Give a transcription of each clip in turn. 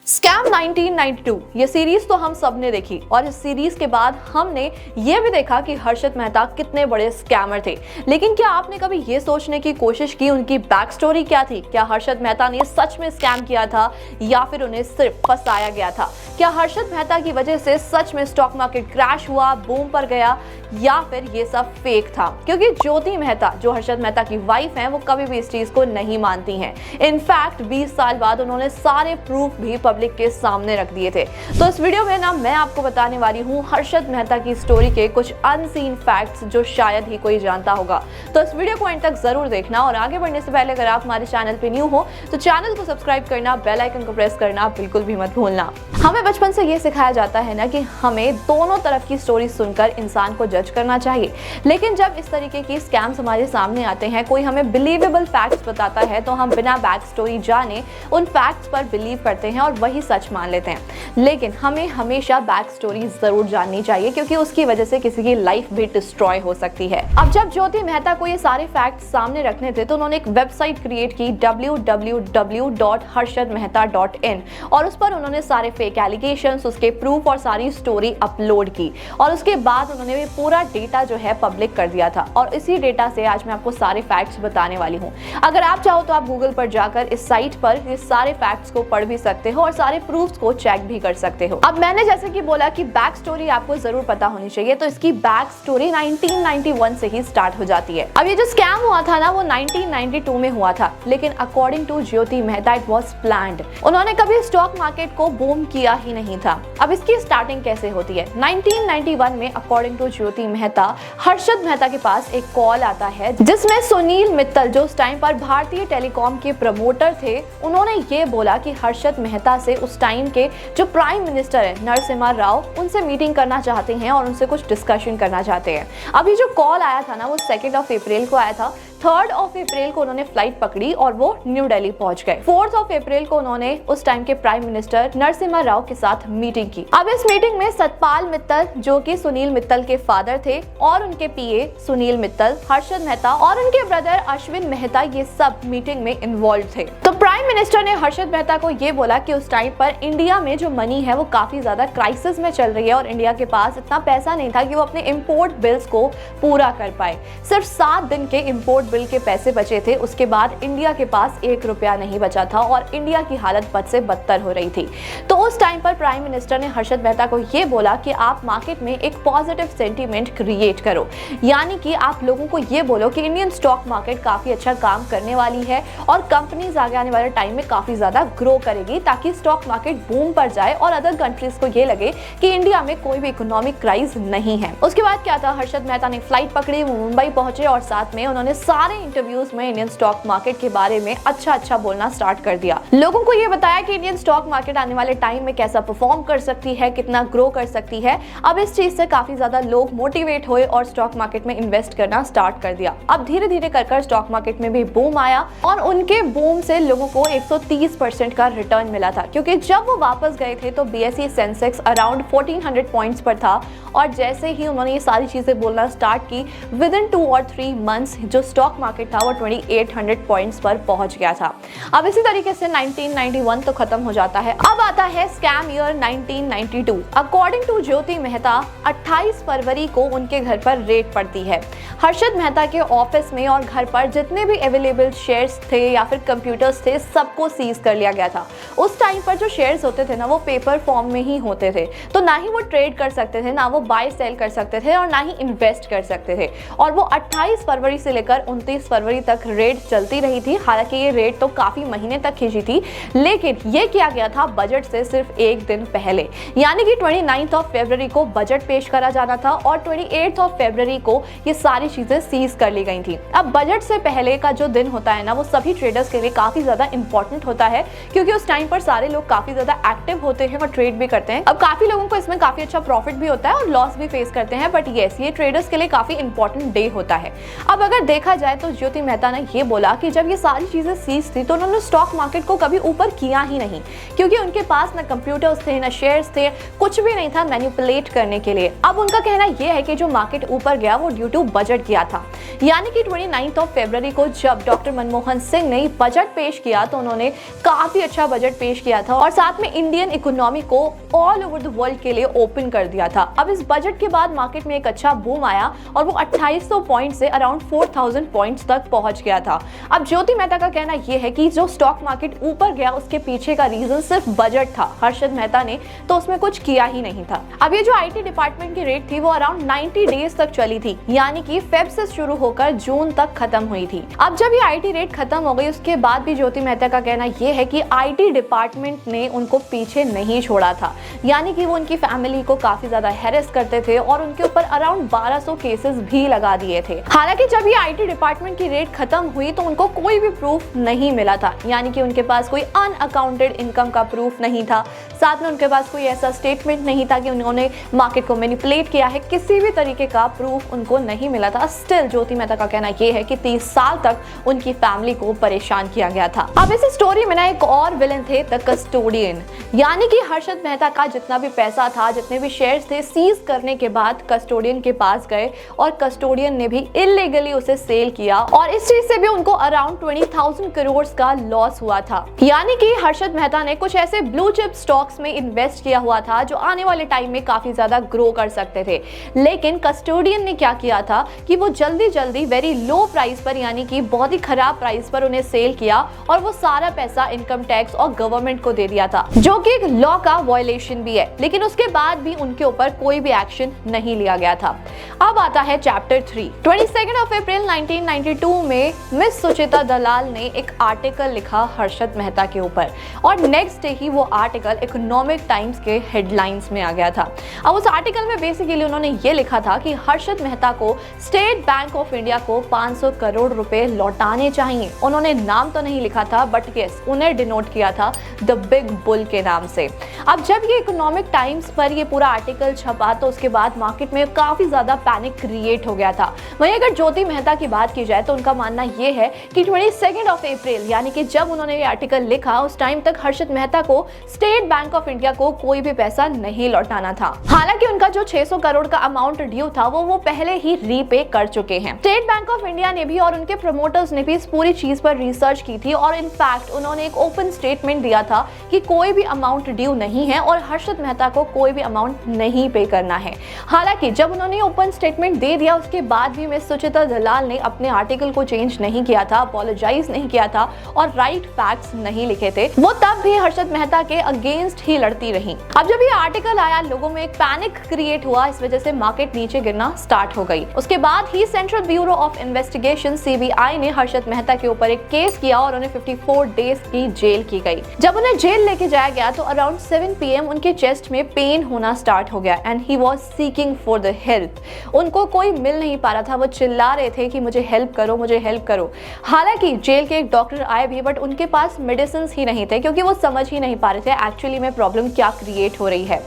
Scam 1992 ये series तो हम सब ने देखी और इस सीरीज के बाद हमने ये भी देखा कि हर्षद मेहता कितने बड़े स्कैमर थे। लेकिन क्या आपने कभी ये सोचने की कोशिश की उनकी बैक स्टोरी क्या थी? क्या हर्षद मेहता ने सच में स्कैम किया था या फिर उन्हें सिर्फ फंसाया गया था? क्या हर्षद मेहता की वजह से सच में स्टॉक मार्केट क्रैश हुआ, बूम पर गया, या फिर ये सब फेक था? क्योंकि ज्योति मेहता जो हर्षद मेहता की वाइफ हैं वो कभी भी इस चीज को नहीं मानती हैं। इनफैक्ट 20 साल बाद उन्होंने सारे प्रूफ भी पब्लिक के सामने रख दिए थे। तो इस वीडियो में ना मैं आपको बताने वाली हूँ हर्षद मेहता की स्टोरी के कुछ अनसीन फैक्ट्स जो शायद ही कोई जानता होगा। तो इस वीडियो को एंड तक जरूर देखना और आगे बढ़ने से पहले अगर आप हमारे चैनल पे न्यू हो तो चैनल को सब्सक्राइब करना, बेल आइकन को प्रेस करना बिल्कुल भी मत भूलना। हमें बचपन से ये सिखाया जाता है ना कि हमें दोनों तरफ की स्टोरी सुनकर इंसान को जज करना चाहिए, लेकिन जब इस तरीके की स्कैम्स हमारे सामने आते हैं, कोई हमें बिलीवेबल फैक्ट्स बताता है तो हम बिना बैक स्टोरी जाने उन फैक्ट्स पर बिलीव करते हैं और वही सच मान लेते हैं। लेकिन हमें हमेशा बैक स्टोरी जरूर जाननी चाहिए क्योंकि उसकी वजह से किसी की लाइफ भी डिस्ट्रॉय हो सकती है। अब जब ज्योति मेहता को ये सारे फैक्ट्स सामने रखने थे तो उन्होंने एक वेबसाइट क्रिएट की www.harshadmehta.in और उस पर उन्होंने सारे फेक एलिगेशंस, उसके प्रूफ और सारी स्टोरी अपलोड की और उसके बाद उन्होंने पूरा डेटा जो है पब्लिक कर दिया था। और इसी डेटा से आज मैं आपको सारे फैक्ट्स बताने वाली हूँ। अगर आप चाहो तो आप गूगल पर जाकर इस साइट पर ये सारे फैक्ट्स को पढ़ भी सकते हो और सारे प्रूफ्स को चेक भी कर सकते हो। अब मैंने जैसे कि बोला कि बैक स्टोरी आपको जरूर पता होनी चाहिए, तो इसकी बैक स्टोरी 1991 से ही स्टार्ट हो जाती है। अब ये जो स्कैम हुआ था ना वो 1992 में हुआ था, लेकिन according to Jyoti Mehta it was planned. उन्होंने कभी स्टॉक मार्केट को बूम किया ही नहीं था। अब इसकी स्टार्टिंग कैसे होती है? 1991 में अकॉर्डिंग टू ज्योति मेहता हर्षद मेहता के पास एक कॉल आता है जिसमें सुनील मित्तल जो उस टाइम पर भारतीय टेलीकॉम के प्रमोटर थे, उन्होंने ये बोला कि हर्षद मेहता से उस टाइम के जो प्राइम मिनिस्टर है नरसिम्हा राव, उनसे मीटिंग करना चाहते हैं और उनसे कुछ डिस्कशन करना चाहते हैं। अभी जो कॉल आया था ना वो 2 अप्रैल को आया था। 3 अप्रैल को उन्होंने फ्लाइट पकड़ी और वो न्यू दिल्ली पहुंच गए। 4 अप्रैल को उन्होंने उस टाइम के प्राइम मिनिस्टर नरसिम्हा राव के साथ मीटिंग की। अब इस मीटिंग में सतपाल मित्तल जो कि सुनील मित्तल के फादर थे और उनके पीए सुनील मित्तल, हर्षद मेहता और उनके ब्रदर अश्विन मेहता, ये सब मीटिंग में इन्वॉल्व थे। तो प्राइम मिनिस्टर ने हर्षद मेहता को ये बोला कि उस टाइम पर इंडिया में जो मनी है वो काफी ज्यादा क्राइसिस में चल रही है और इंडिया के पास इतना पैसा नहीं था कि वो अपने इम्पोर्ट बिल्स को पूरा कर पाए। सिर्फ 7 दिन के इम्पोर्ट बिल के पैसे बचे थे, उसके बाद इंडिया के पास 1 रुपया नहीं बचा था और इंडिया की हालत बद से बदतर हो रही थी। तो उस टाइम पर प्राइम मिनिस्टर ने हर्षद मेहता को ये बोला कि आप मार्केट में एक पॉजिटिव सेंटीमेंट क्रिएट करो, यानी कि आप लोगों को ये बोलो कि इंडियन स्टॉक मार्केट काफी अच्छा काम करने वाली है और कंपनीज आगे आने वाले टाइम में काफी ज्यादा ग्रो करेगी ताकि स्टॉक मार्केट बूम पर जाए और अदर कंट्रीज को ये लगे कि इंडिया में कोई भी इकोनॉमिक क्राइस नहीं है। उसके बाद क्या था, हर्षद मेहता ने फ्लाइट पकड़ी, मुंबई पहुंचे और साथ में उन्होंने सारे इंटरव्यूज में इंडियन स्टॉक मार्केट के बारे में अच्छा बोलना स्टार्ट कर दिया। लोगों को ये बताया कि इंडियन स्टॉक मार्केट आने वाले टाइम में कैसा परफॉर्म कर सकती है, कितना ग्रो कर सकती है। अब इस चीज से काफी ज्यादा लोग मोटिवेट हुए और स्टॉक मार्केट में इन्वेस्ट करना स्टार्ट कर दिया। अब धीरे धीरे कर स्टॉक मार्केट में भी बूम आया और उनके बूम से लोगों को 130% का रिटर्न मिला था, क्योंकि जब वो वापस गए थे तो BSE सेंसेक्स अराउंड 1400 पॉइंट्स पर था और जैसे ही उन्होंने ये सारी चीजें बोलना स्टार्ट की, विद इन 2 और 3 मंथ्स जो स्टॉक मार्केट था वो 2800 पॉइंट्स पर पहुंच गया था। अब इसी तरीके से 1991 तो खत्म हो जाता है। अब आता है scam year 1992। According to Jyoti Mehta 28 फरवरी को उनके घर पर रेड पड़ती है। हर्षद मेहता के ऑफिस में और घर पर जितने भी अवेलेबल शेयर्स थे या फिर कंप्यूटर्स थे सबको सीज कर लिया गया था। उस टाइम पर जो शेयर्स होते थे ना वो पेपर फॉर्म में ही होते थे, तो ना ही वो ट्रेड कर सकते थे, ना वो बाय सेल कर सकते थे और ना ही इन्वेस्ट कर सकते थे। और वो 28 फरवरी से लेकर 29 फरवरी तक रेड चलती रही थी। हालांकि ये रेड तो काफी महीने तक खींची थी, लेकिन ये किया गया था बजट से सिर्फ 1 दिन पहले, यानी कि 29 फरवरी को बजट पेश करा जाना था और 28 फरवरी को ये सारी चीजें सीज कर ली गई थी। अब बजट से पहले का जो दिन होता है ना वो सभी ट्रेडर्स के लिए काफी ज्यादा इंपॉर्टेंट होता है, क्योंकि उस टाइम पर सारे लोग काफी ज्यादा एक्टिव होते हैं और ट्रेड भी करते हैं। अब काफी लोगों को इसमें काफी अच्छा प्रॉफिट भी होता है और लॉस भी फेस करते हैं, बट यस ये ट्रेडर्स के लिए काफी इंपॉर्टेंट डे होता है। अब अगर देखा जाए तो ज्योति मेहता ने ये बोला कि जब ये सारी चीजें सीज थी तो उन्होंने स्टॉक मार्केट को कभी ऊपर किया ही नहीं, क्योंकि उनके पास न कंप्यूटर्स थे, न शेयर्स थे, कुछ भी नहीं था मैनिपुलेट करने के लिए। अब उनका कहना यह है कि जो मार्केट ऊपर गया वो ड्यू टू बजट गया था, यानी कि 29 फरवरी को जब डॉक्टर मनमोहन सिंह ने बजट पेश किया तो उन्होंने काफी अच्छा बजट पेश किया था और साथ में इंडियन इकोनॉमी को ऑल ओवर द वर्ल्ड के लिए ओपन कर दिया था। अब इस बजट के बाद मार्केट में एक अच्छा बूम आया और वो 2800 पॉइंट से अराउंड 4000 पॉइंट्स तक पहुंच गया था। अब ज्योति मेहता का कहना यह है कि जो स्टॉक मार्केट ऊपर गया उसके पीछे का रीजन सिर्फ बजट था। हर्षद मेहता ने तो उसमें कुछ किया ही नहीं था। अब ये जो आईटी डिपार्टमेंट की रेट थी वो अराउंड 90 डेज तक चली थी, यानी कि फेब से शुरू होकर जून तक खत्म हुई थी। अब जब ये आईटी रेट खत्म हो गई उसके बाद भी ज्योति मेहता का कहना यह है कि आईटी डिपार्टमेंट ने उनको पीछे नहीं छोड़ा था, यानी कि वो उनकी फैमिली को काफी ज्यादा हैरेस करते थे और उनके ऊपर अराउंड 1200 केसेस भी लगा दिए थे। हालांकि जब ये आईटी डिपार्टमेंट की रेट खत्म हुई तो उनको कोई भी प्रूफ नहीं मिला था, यानी कि उनके पास कोई अनअकाउंटेड इनकम का प्रूफ नहीं था, साथ में उनके पास कोई ऐसा स्टेटमेंट नहीं था कि उन्होंने मार्केट को मैनिपुलेट किया है, किसी भी तरीके का प्रूफ उनको नहीं मिला था। स्टिल ज्योति मेहता का कहना यह है कि 30 साल तक उनकी फैमिली को परेशान किया गया था। अब इस स्टोरी में ना एक और विलन थे, द कस्टोडियन, यानी कि हर्षद मेहता का जितना भी पैसा था, जितने भी शेयर्स थे, सीज करने के बाद कस्टोडियन के पास गए और कस्टोडियन ने भी इलीगली उसे सेल किया और इस चीज से भी उनको अराउंड 20,000 करोड़ का लॉस हुआ था। यानी कि हर्षद मेहता ने कुछ ऐसे ब्लू चिप स्टॉक्स में इन्वेस्ट किया हुआ था जो आने वाले टाइम में काफी ज्यादा ग्रो कर सकते थे, लेकिन कस्टोडियन ने क्या किया था कि वो जल्दी जल्दी वेरी लो प्राइस पर, यानी कि बहुत ही खराब प्राइस पर उन्हें सेल किया और वो सारा पैसा इनकम टैक्स और गवर्नमेंट को दे दिया था, जो कि एक लॉ का वायलेशन भी है। लेकिन उसके बाद भी उनके ऊपर कोई भी एक्शन नहीं लिया गया था। अब आता है चैप्टर 3। 22 अप्रैल 1992 में मिस सुचिता दलाल ने एक आर्टिकल लिखा हर्षद मेहता के ऊपर और नेक्स्ट डे ही वो आर्टिकल इकोनॉमिक टाइम्स के हेडलाइंस में आ गया था। अब उस आर्टिकल में बेसिकली उन्होंने ये लिखा था कि हर्षद मेहता को स्टेट बैंक ऑफ इंडिया को 500 करोड़ रुपए लौटाने चाहिए। उन्होंने नाम तो नहीं लिखा था बट यस उन्हें डिनोट किया था द बिग बुल के नाम से। अब जब ये इकोनॉमिक टाइम्स पर ये पूरा आर्टिकल छपा तो उसके बाद मार्केट में काफी ज्यादा पैनिक क्रिएट हो गया था। वहीं अगर ज्योति मेहता की बात की जाए तो उनका मानना ये है कि 22 अप्रैल यानी कि जब उन्होंने ये आर्टिकल लिखा उस टाइम तक हर्षद मेहता को स्टेट बैंक ऑफ इंडिया को कोई भी पैसा नहीं लौटाना था। हालांकि उनका जो 600 करोड़ का अमाउंट ड्यू था वो पहले ही रीपे कर चुके हैं। स्टेट बैंक ऑफ इंडिया ने भी और उनके प्रमोटर्स ने भी इस पूरी चीज पर रिसर्च की थी और इनफैक्ट उन्होंने एक ओपन स्टेटमेंट दिया था कि कोई भी अमाउंट ड्यू नहीं है और हर्षद मेहता को कोई भी अमाउंट नहीं पे करना है। हालांकि जब उन्होंने ओपन स्टेटमेंट दे दिया उसके बाद भी मिस सुचिता दलाल ने अपने आर्टिकल को चेंज नहीं किया था, अपोलोजाइज नहीं किया था और राइट फैक्ट्स नहीं लिखे थे। वो तब भी हर्षद मेहता के अगेंस्ट ही लड़ती रही। अब जब ये आर्टिकल आया लोगों में एक पैनिक क्रिएट हुआ, इस वजह से मार्केट नीचे गिरना स्टार्ट हो गई। उसके बाद ही central bureau of investigation CBI ने हर्षद मेहता के ऊपर एक केस किया और उन्हें 54 डेज की जेल की गई। जब उन्हें जेल लेके जाया गया तो अराउंड 7 PM उनके चेस्ट में पेन होना स्टार्ट हो गया and he was seeking for the help. उनको कोई मिल नहीं पा रहा था, वो चिल्ला रहे थे कि मुझे हेल्प करो, मुझे हेल्प करो। हालांकि जेल के एक डॉक्टर आए भी बट उनके पास मेडिसिन ही नहीं थे क्योंकि वो समझ ही नहीं पा रहे थे एक्चुअली में प्रॉब्लम क्या क्रिएट हो रही है।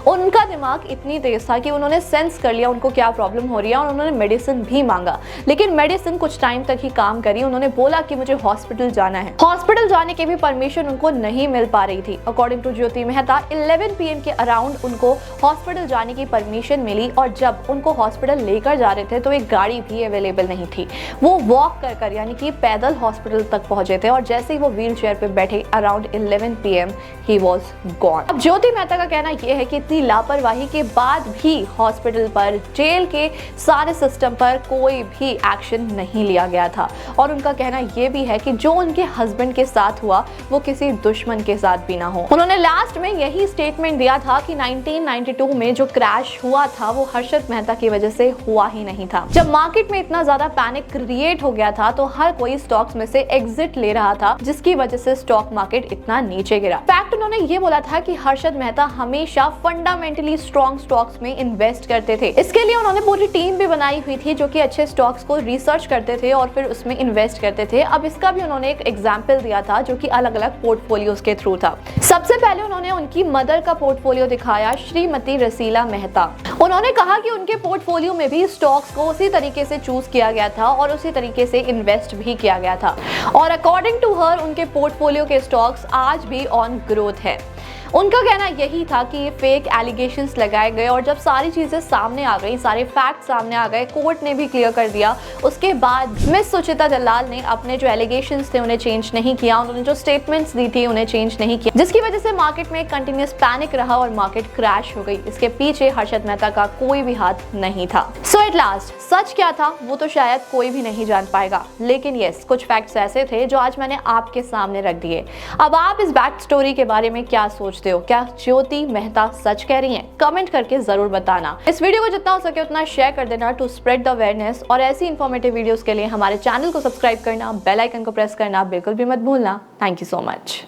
उनका दिमाग इतनी तेज था कि उन्होंने सेंस कर लिया उनको क्या प्रॉब्लम हो रही है और उन्होंने मेडिसिन भी मांगा, लेकिन मेडिसिन कुछ टाइम तक ही काम करी। उन्होंने बोला कि मुझे हॉस्पिटल जाना है। हॉस्पिटल जाने की भी परमिशन उनको नहीं मिल पा रही थी। According to Jyoti Mehta 11 PM के अराउंड उनको हॉस्पिटल जाने की परमिशन मिली और जब उनको हॉस्पिटल लेकर जा रहे थे तो एक गाड़ी भी अवेलेबल नहीं थी। वो वॉक कर यानी कि पैदल हॉस्पिटल तक पहुंचे थे और जैसे ही वो व्हील चेयर पे बैठे around 11 PM he was gone. अब ज्योति मेहता का कहना यह है कि इतनी लापरवाही के बाद भी हॉस्पिटल पर, जेल के सारे सिस्टम पर कोई भी एक्शन नहीं लिया गया था और उनका कहना यह भी है कि जो उनके हस्बैंड के साथ हुआ वो किसी दुश्मन के साथ भी ना हो। उन्होंने लास्ट में यही स्टेटमेंट दिया था कि 1992 में जो क्रैश हुआ था वो हर्षद मेहता की वजह से हुआ ही नहीं था। जब मार्केट में इतना ज्यादा पैनिक क्रिएट हो गया था तो हर कोई स्टॉक्स में से एग्जिट ले रहा था जिसकी वजह से स्टॉक मार्केट इतना नीचे गिरा। फैक्ट उन्होंने ये बोला था कि हर्षद मेहता हमेशा फंडामेंटली स्ट्रॉन्ग स्टॉक्स में इन्वेस्ट करते थे। इसके लिए उन्होंने पूरी टीम भी बनाई हुई थी जो कि अच्छे स्टॉक्स को रिसर्च करते थे और फिर उसमें इन्वेस्ट करते थे। अब इसका भी उन्होंने एक एग्जाम्पल दिया था जो कि अलग अलग पोर्टफोलियोज के थ्रू था। सबसे पहले उन्होंने उनकी मदर का पोर्टफोलियो दिखाया, श्रीमती रसीला मेहता। उन्होंने कहा कि उनके पोर्टफोलियो में भी स्टॉक्स को उसी तरीके से चूज किया गया था और उसी तरीके से इन्वेस्ट भी किया गया था और अकॉर्डिंग टू हर उनके पोर्टफोलियो के स्टॉक्स आज भी ऑन ग्रोथ है। उनका कहना यही था कि ये फेक एलिगेशंस लगाए गए और जब सारी चीजें सामने आ गई, सारे फैक्ट सामने आ गए, कोर्ट ने भी क्लियर कर दिया, उसके बाद मिस सुचिता दलाल ने अपने जो एलिगेशंस थे उन्हें चेंज नहीं किया, उन्होंने जो स्टेटमेंट्स दी थी उन्हें चेंज नहीं किया, जिसकी वजह से मार्केट में कंटिन्यूअस पैनिक रहा और मार्केट क्रैश हो गई। इसके पीछे हर्षद मेहता का कोई भी हाथ नहीं था। सो एट लास्ट सच क्या था वो तो शायद कोई भी नहीं जान पाएगा, लेकिन यस कुछ फैक्ट्स ऐसे थे जो आज मैंने आपके सामने रख दिए। अब आप इस बैक स्टोरी के बारे में क्या सोचते हो? क्या ज्योति मेहता सच कह रही हैं? कमेंट करके जरूर बताना। इस वीडियो को जितना हो सके उतना शेयर कर देना टू स्प्रेड द अवेयरनेस और ऐसी इंफॉर्मेटिव वीडियोस के लिए हमारे चैनल को सब्सक्राइब करना, बेल आइकन को प्रेस करना बिल्कुल भी मत भूलना। Thank you so much.